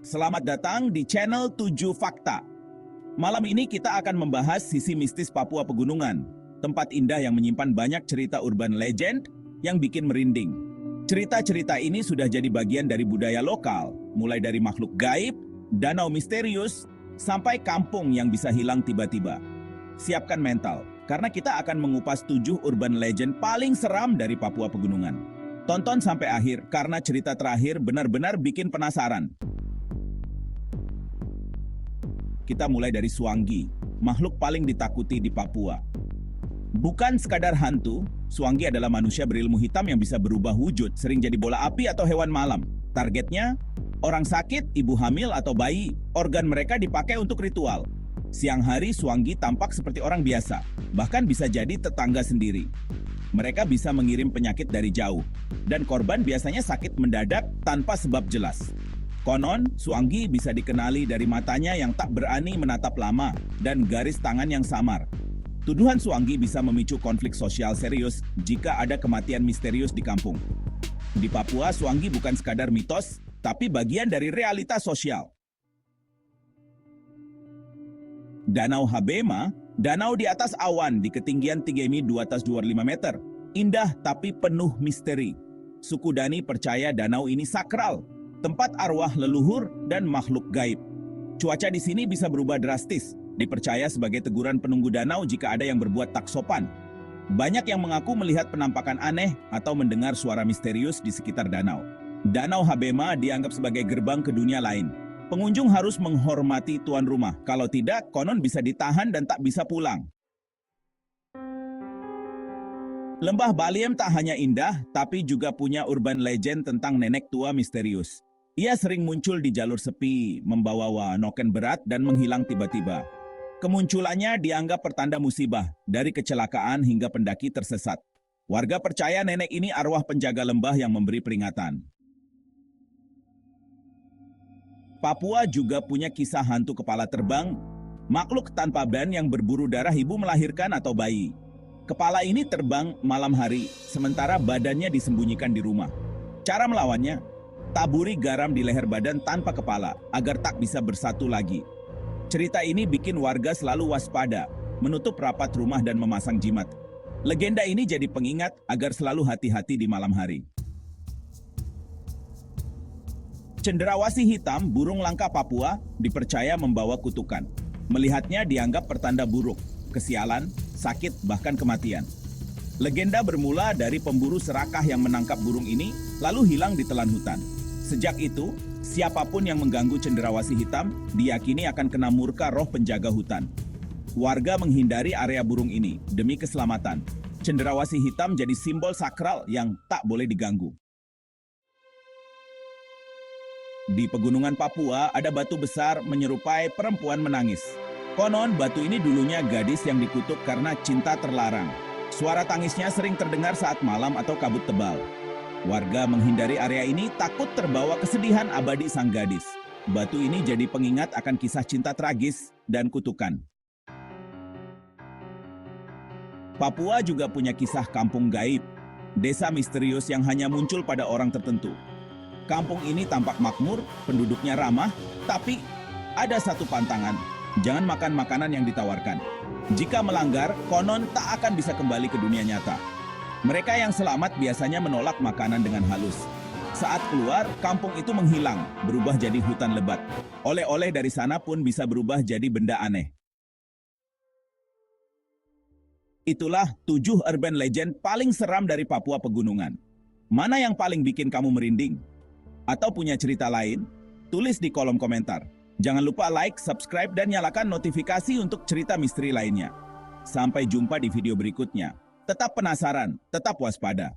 selamat datang di channel 7 Fakta. Malam ini kita akan membahas sisi mistis Papua Pegunungan, tempat indah yang menyimpan banyak cerita urban legend yang bikin merinding. Cerita-cerita ini sudah jadi bagian dari budaya lokal, mulai dari makhluk gaib, danau misterius, sampai kampung yang bisa hilang tiba-tiba. Siapkan mental, karena kita akan mengupas 7 urban legend paling seram dari Papua Pegunungan. Tonton sampai akhir, karena cerita terakhir benar-benar bikin penasaran. Kita mulai dari Suanggi, makhluk paling ditakuti di Papua. Bukan sekadar hantu, Suanggi adalah manusia berilmu hitam yang bisa berubah wujud, sering jadi bola api atau hewan malam. Targetnya, orang sakit, ibu hamil, atau bayi. Organ mereka dipakai untuk ritual. Siang hari, Suanggi tampak seperti orang biasa, bahkan bisa jadi tetangga sendiri. Mereka bisa mengirim penyakit dari jauh, dan korban biasanya sakit mendadak tanpa sebab jelas. Konon, Suanggi bisa dikenali dari matanya yang tak berani menatap lama dan garis tangan yang samar. Tuduhan Suanggi bisa memicu konflik sosial serius jika ada kematian misterius di kampung. Di Papua, Suanggi bukan sekadar mitos, tapi bagian dari realitas sosial. Danau Habema, danau di atas awan di ketinggian 3.225 meter. Indah tapi penuh misteri. Suku Dani percaya danau ini sakral, tempat arwah leluhur dan makhluk gaib. Cuaca di sini bisa berubah drastis, dipercaya sebagai teguran penunggu danau jika ada yang berbuat tak sopan. Banyak yang mengaku melihat penampakan aneh atau mendengar suara misterius di sekitar danau. Danau Habema dianggap sebagai gerbang ke dunia lain. Pengunjung harus menghormati tuan rumah, kalau tidak, konon bisa ditahan dan tak bisa pulang. Lembah Baliem tak hanya indah, tapi juga punya urban legend tentang nenek tua misterius. Ia sering muncul di jalur sepi, membawa noken berat dan menghilang tiba-tiba. Kemunculannya dianggap pertanda musibah, dari kecelakaan hingga pendaki tersesat. Warga percaya nenek ini arwah penjaga lembah yang memberi peringatan. Papua juga punya kisah hantu kepala terbang, makhluk tanpa ban yang berburu darah ibu melahirkan atau bayi. Kepala ini terbang malam hari, sementara badannya disembunyikan di rumah. Cara melawannya, taburi garam di leher badan tanpa kepala, agar tak bisa bersatu lagi. Cerita ini bikin warga selalu waspada, menutup rapat rumah dan memasang jimat. Legenda ini jadi pengingat agar selalu hati-hati di malam hari. Cendrawasih hitam, burung langka Papua, dipercaya membawa kutukan. Melihatnya dianggap pertanda buruk, kesialan, sakit, bahkan kematian. Legenda bermula dari pemburu serakah yang menangkap burung ini, lalu hilang di telan hutan. Sejak itu, siapapun yang mengganggu cendrawasih hitam, diyakini akan kena murka roh penjaga hutan. Warga menghindari area burung ini, demi keselamatan. Cendrawasih hitam jadi simbol sakral yang tak boleh diganggu. Di pegunungan Papua ada batu besar menyerupai perempuan menangis. Konon batu ini dulunya gadis yang dikutuk karena cinta terlarang. Suara tangisnya sering terdengar saat malam atau kabut tebal. Warga menghindari area ini takut terbawa kesedihan abadi sang gadis. Batu ini jadi pengingat akan kisah cinta tragis dan kutukan. Papua juga punya kisah kampung gaib, desa misterius yang hanya muncul pada orang tertentu. Kampung ini tampak makmur, penduduknya ramah, tapi ada satu pantangan, jangan makan makanan yang ditawarkan. Jika melanggar, konon tak akan bisa kembali ke dunia nyata. Mereka yang selamat biasanya menolak makanan dengan halus. Saat keluar, kampung itu menghilang, berubah jadi hutan lebat. Oleh-oleh dari sana pun bisa berubah jadi benda aneh. Itulah 7 urban legend paling seram dari Papua Pegunungan. Mana yang paling bikin kamu merinding? Atau punya cerita lain? Tulis di kolom komentar. Jangan lupa like, subscribe, dan nyalakan notifikasi untuk cerita misteri lainnya. Sampai jumpa di video berikutnya. Tetap penasaran, tetap waspada.